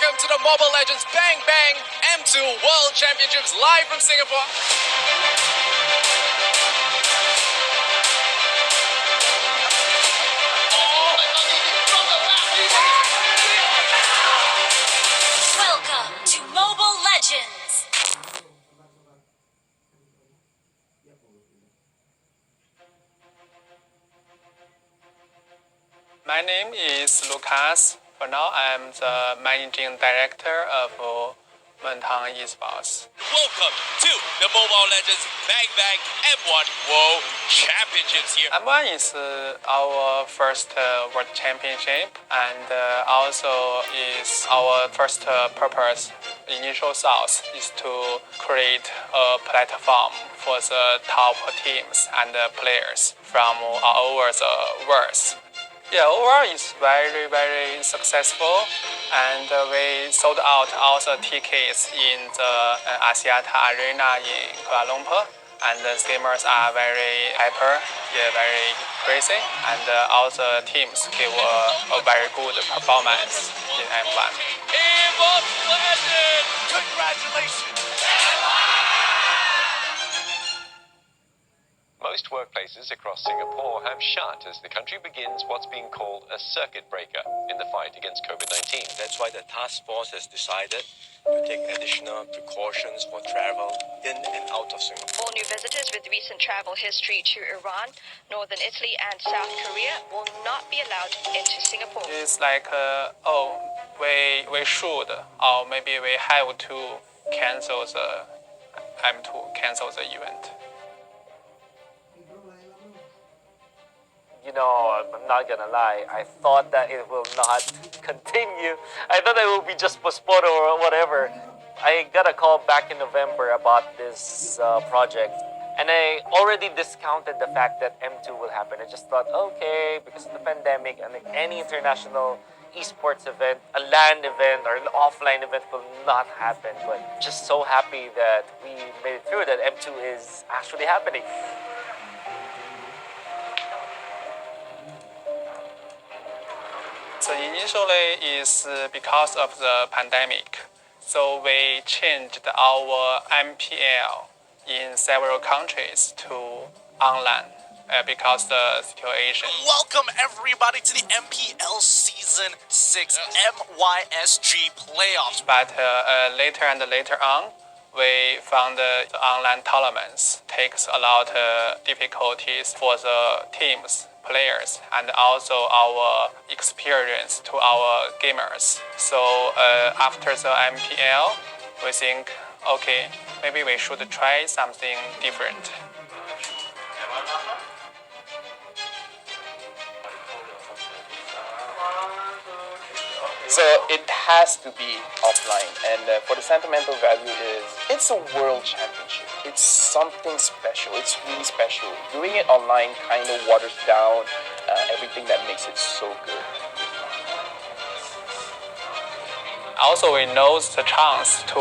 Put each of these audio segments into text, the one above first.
welcome to the Mobile Legends Bang Bang M2 World Championships live from Singapore. Welcome to Mobile Legends. My name is Lucas. For now, I'm the managing director of Espotrs. Welcome to the Mobile Legends Bang Bang M1 World Championships here. M1 is our first world championship, and also is our first purpose. Initial thought is to create a platform for the top teams and players from all over the world. Yeah, overall it's very, very successful, and we sold out all the tickets in the Asiata Arena in Kuala Lumpur, and the gamers are very hyper, yeah, very crazy, and all the teams give a very good performance in M1. Congratulations! Most workplaces across Singapore have shut as the country begins what's being called a circuit breaker in the fight against COVID-19. That's why the task force has decided to take additional precautions for travel in and out of Singapore. All new visitors with recent travel history to Iran, Northern Italy and South Korea will not be allowed into Singapore. It's like, we should, or maybe we have to cancel the M2, cancel the event. You know, I'm not gonna lie, I thought that it will not continue. I thought it would be just postponed or whatever. I got a call back in November about this project, and I already discounted the fact that M2 will happen. I just thought, okay, because of the pandemic and any international esports event, a LAN event or an offline event will not happen. But just so happy that we made it through, that M2 is actually happening. So initially is because of the pandemic. So we changed our MPL in several countries to online because the situation. Welcome everybody to the MPL Season 6 MYSG Playoffs. But later and later on, we found the online tournaments takes a lot of difficulties for the teams, players, and also our experience to our gamers. So after the MPL, we think, okay, maybe we should try something different. So it has to be offline, and for the sentimental value is, it's a world championship. It's something special. It's really special. Doing it online kind of waters down everything that makes it so good. Also, we know the chance to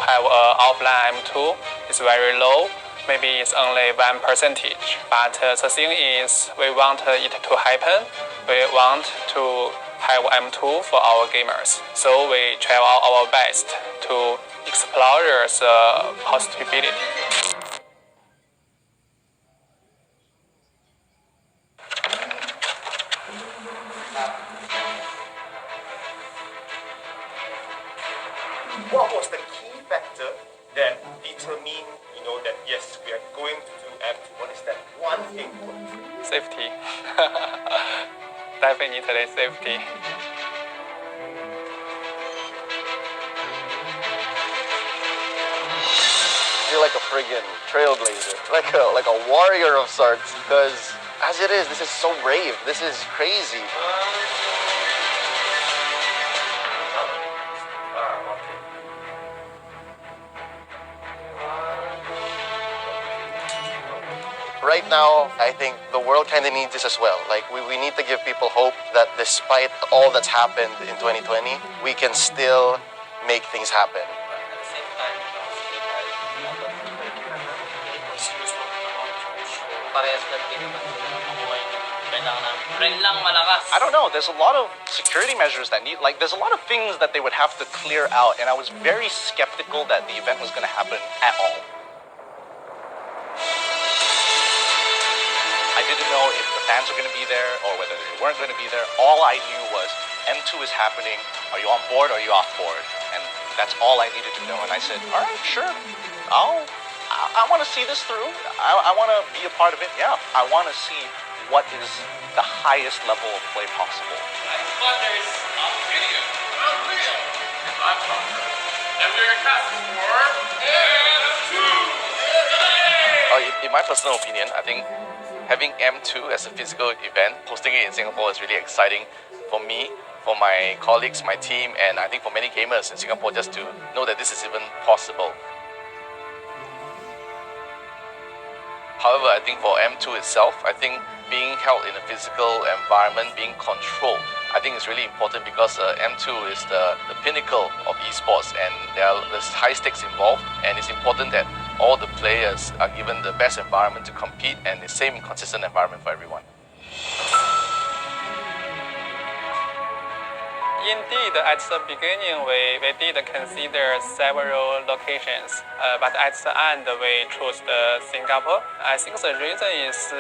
have offline M2 is very low. Maybe it's only 1%. But the thing is, we want it to happen. We want to have M2 for our gamers. So we try our best to explore the possibility. What was the key factor that determined, that yes, we are going to do M2? What is that one thing? Safety. Definitely safety. You're like a friggin' trailblazer, like a warrior of sorts, because as it is, this is so brave. This is crazy. Right now, I think the world kind of needs this as well. Like, we need to give people hope that despite all that's happened in 2020, we can still make things happen. parehas natin naman yung kailangan namin I don't know. There's a lot of security measures that need, like, there's a lot of things that they would have to clear out, and I was very skeptical that the event was going to happen at all. I didn't know if the fans were going to be there or whether they weren't going to be there. All I knew was M2 is happening. Are you on board or are you off board? And that's all I needed to know. And I said, all right, sure. I want to see this through. I want to be a part of it. Yeah, I want to see what is the highest level of play possible. Espotrs of video. I'm Tucker. And we're casting for M2. In my personal opinion, I think having M2 as a physical event, hosting it in Singapore is really exciting for me, for my colleagues, my team, and I think for many gamers in Singapore just to know that this is even possible. However, I think for M2 itself, I think being held in a physical environment, being controlled, I think is really important because M2 is the pinnacle of esports and there's high stakes involved, and it's important that all the players are given the best environment to compete and the same consistent environment for everyone. Indeed, at the beginning, we did consider several locations, but at the end, we chose Singapore. I think the reason is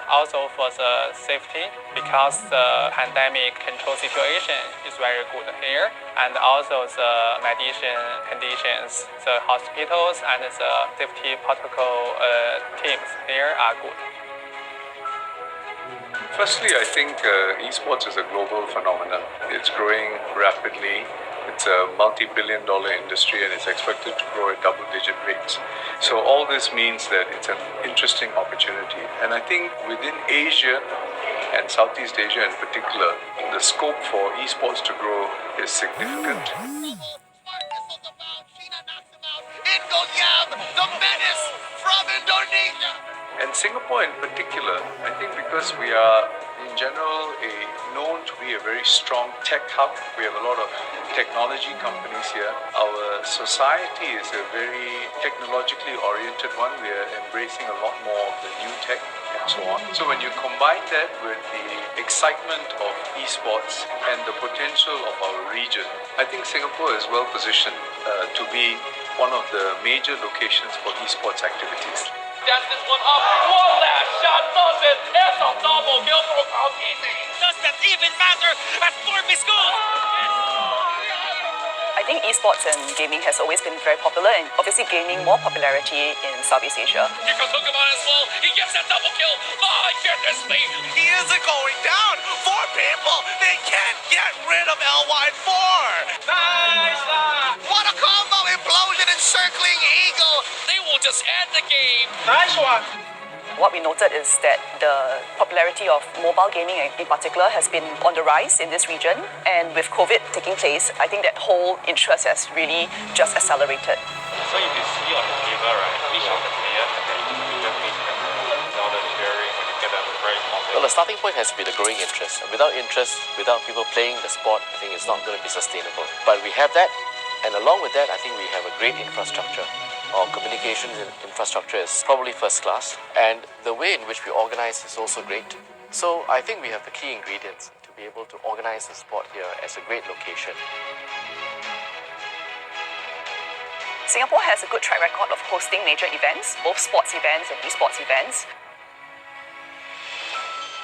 also for the safety, because the pandemic control situation is very good here, and also the medication conditions, the hospitals and the safety protocol teams here are good. Firstly, I think esports is a global phenomenon. It's growing rapidly. It's a multi-billion-dollar industry and it's expected to grow at double-digit rates. So all this means that it's an interesting opportunity. And I think within Asia and Southeast Asia in particular, the scope for esports to grow is significant. The menace from Indonesia! And Singapore in particular, I think because we are in general known to be a very strong tech hub, we have a lot of technology companies here. Our society is a very technologically oriented one. We are embracing a lot more of the new tech and so on. So when you combine that with the excitement of esports and the potential of our region, I think Singapore is well positioned to be one of the major locations for esports activities. That's this one up. One last shot does it. It's a double kill for Easy. Does that even matter at Stormy School? I think esports and gaming has always been very popular and obviously gaining more popularity in Southeast Asia. Here comes Pokemon as well. He gets that double kill. My goodness me. He isn't going down. 4 people. They can't get rid of LY4. Nice. What a combo! Implosion, encircling eagle. They will just end the game. Nice one. What we noted is that the popularity of mobile gaming in particular has been on the rise in this region, and with COVID taking place, I think that whole interest has really just accelerated. So if you see on the table, right, each of the players have an individual face character. Now the cheering when you get a very popular. Well, the starting point has to be the growing interest. Without interest, without people playing the sport, I think it's not going to be sustainable. But we have that, and along with that, I think we have a great infrastructure. Our communications infrastructure is probably first class, and the way in which we organize is also great. So I think we have the key ingredients to be able to organize the sport here as a great location. Singapore has a good track record of hosting major events, both sports events and esports events.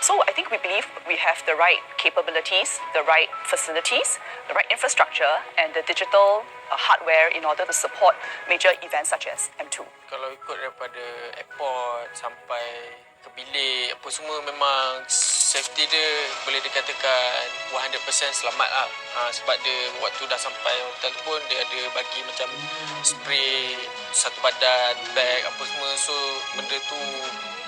So I think we believe we have the right capabilities, the right facilities, the right infrastructure, and the digital hardware in order to support major events such as M2. Kalau ikut daripada airport sampai ke bilik, apa semua memang safety dia boleh dikatakan 100% selamat lah. Sebab dia waktu dah sampai hotel pun dia ada bagi macam spray satu badan, bag apa semua. So benda tu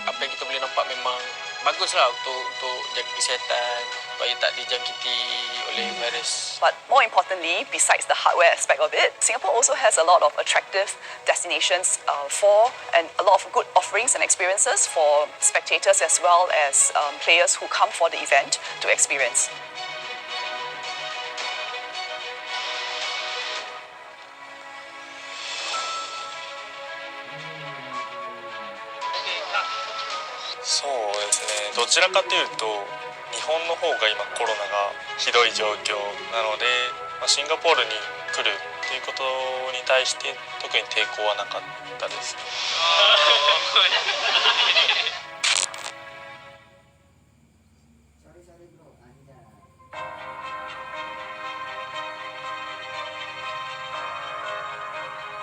apa yang kita boleh nampak memang baguslah untuk jaga kesihatan supaya tak dijangkiti oleh virus. But more importantly, besides the hardware aspect of it, Singapore also has a lot of attractive destinations for and a lot of good offerings and experiences for spectators as well as players who come for the event to experience.そうですね、どちらかというと日本の方が今コロナがひどい状況なので、シンガポールに来るということに対して特に抵抗はなかったです。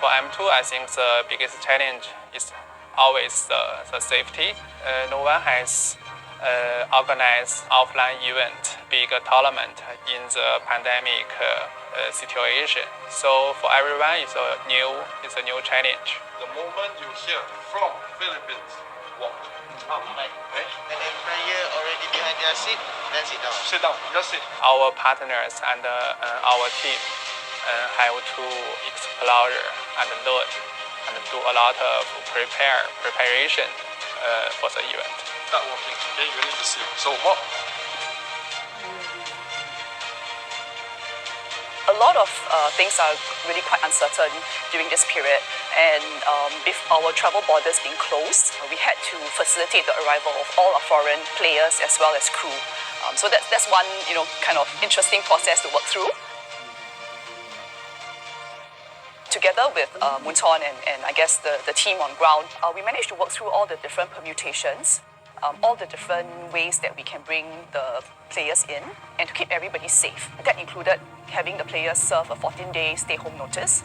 For M2, I think the biggest challenge is always the safety. No one has organized offline event, big tournament in the pandemic situation. So for everyone, it's a new challenge. The moment you hear from Philippines, walk. And then player already behind their seat, then sit down. Sit down, just sit. Our partners and our team have to explore and learn and do a lot of preparation for the event. Start walking. Okay, you need to see. So walk. A lot of things are really quite uncertain during this period, and with our travel borders being closed, we had to facilitate the arrival of all our foreign players as well as crew. So that's one kind of interesting process to work through. Together with Munton and I guess the team on ground, we managed to work through all the different permutations, all the different ways that we can bring the players in and to keep everybody safe. That included having the players serve a 14-day stay-home notice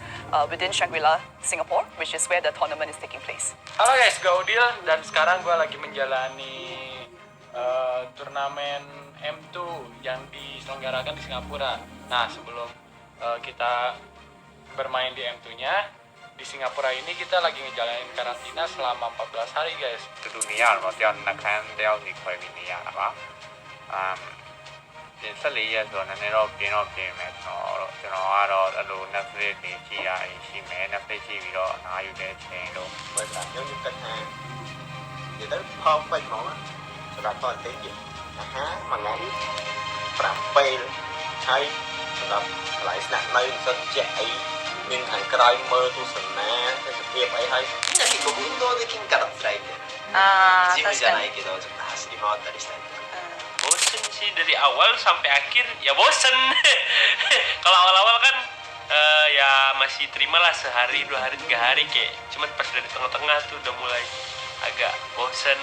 within Shangri-La, Singapore, which is where the tournament is taking place. Halo guys, gue Udil dan sekarang gue lagi menjalani turnamen M2 yang diselenggarakan di Singapura. Nah, sebelum kita bermain di M2-nya, di Singapura ini kita lagi ngejalanin karantina selama 14 hari guys. ទៅទូនីយ៉ារបស់តនខានតယောက်នេះခွဲပြီးနေရတာပါဒီ14ရက်ဆိုတော့နည်းနည်းတော့ပြင်းမယ်ကျွန်တော်ကတော့အဲ့လို Netflix တွေကြည့်ရရင်ရှိမယ် Netflix ကြည့်ပြီးတော့အားယူတဲ့ချိန်လို့ပဲတာយើងគិតថានិយាយទៅ perfect ហ្មងសម្រាប់តនទេទៀតអាហារមួយថ្ងៃ5ពេលហើយសម្រាប់កន្លែងស្នាក់នៅមិនសិនចេះអីមានខាងក្រៅមើលទស្សនាទេសភាពអីហើយみんな結構運動できんから辛いねジムじゃないけどちょっと走り回ったりしたり bosen sih dari awal sampai akhir ya bosen. Kalau awal-awal kan ya masih terima lah sehari 2 hari 3 hari kayak cuman pas dari tengah-tengah tuh udah mulai agak bosen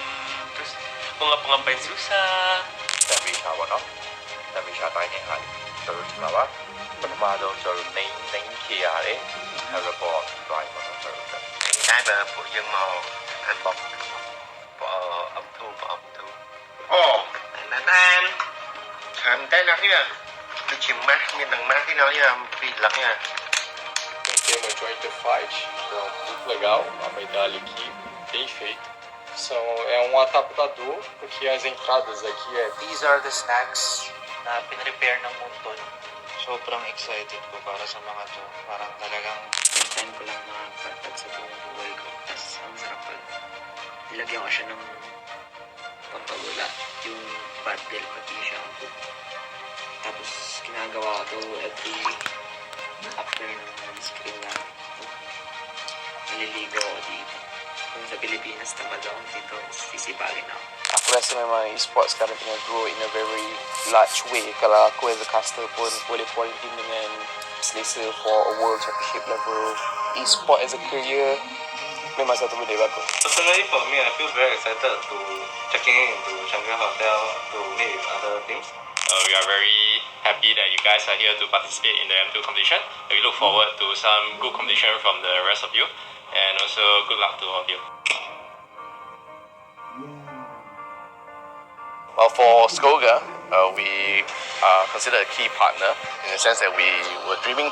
terus mau ngapa-ngapain susah. Tapi siapa no? Tapi siapa ini kan terus kenapa? Pertama tu terus neng kia ni report drive terus. Cái mà phụ dân màu ăn bọc âm thu. Oh. Anh thành cái nào nha cái chim mát miền đằng mát cái nào nha bị lắm nha Tem uma joint fight, então muito legal, uma medalha aqui, bem feita. É adaptador, porque as entradas aqui These are the snacks na pinrepair ng Munton. Sobrang excited ko para sa mga to. Parang talagang time ko lang makapagpag sa buong buhay ko. Tapos ang sarap pag nilagyan ko siya ng pampagula. Yung paddle pati shampoo. Tapos ginagawa ko to every after ng screen na naliligo ako dito. Kung sa Pilipinas tamad ako dito, sisipagin ako. Aku rasa memang e-sports sekarang tengah grow in a very large way. Kalau aku as a caster pun boleh quarantine dengan selesa for a world championship level. E-sport as a career memang satu benda bagus. Personally for me, I feel very excited to checking into Shangri-La Hotel to meet with other teams. We are very happy that you guys are here to participate in the M2 competition. We look forward to some good competition from the rest of you, and also good luck to all of you. Well, for Skoga, we are considered a key partner in the sense that we were dreaming